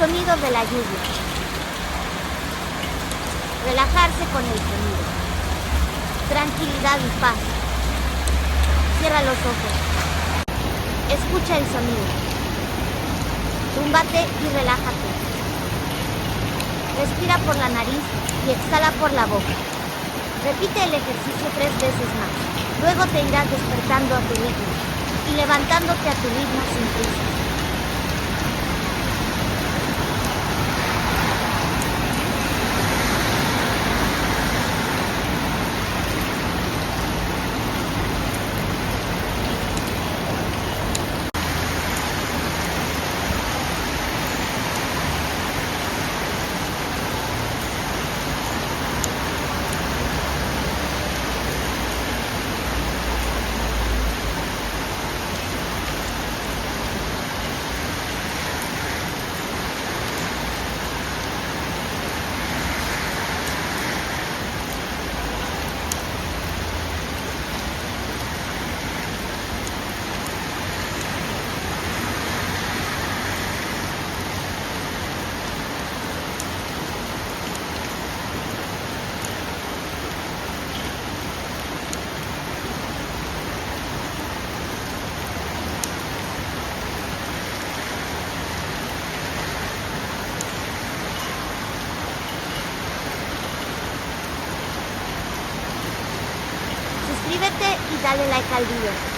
sonido de la lluvia. Relajarse con el sonido. Tranquilidad y paz. Cierra los ojos. Escucha el sonido. Túmbate y relájate. Respira por la nariz y exhala por la boca. Repite el ejercicio 3 veces más. Luego te irás despertando a tu ritmo y levantándote a tu ritmo sin prisa. Suscríbete y dale like al video.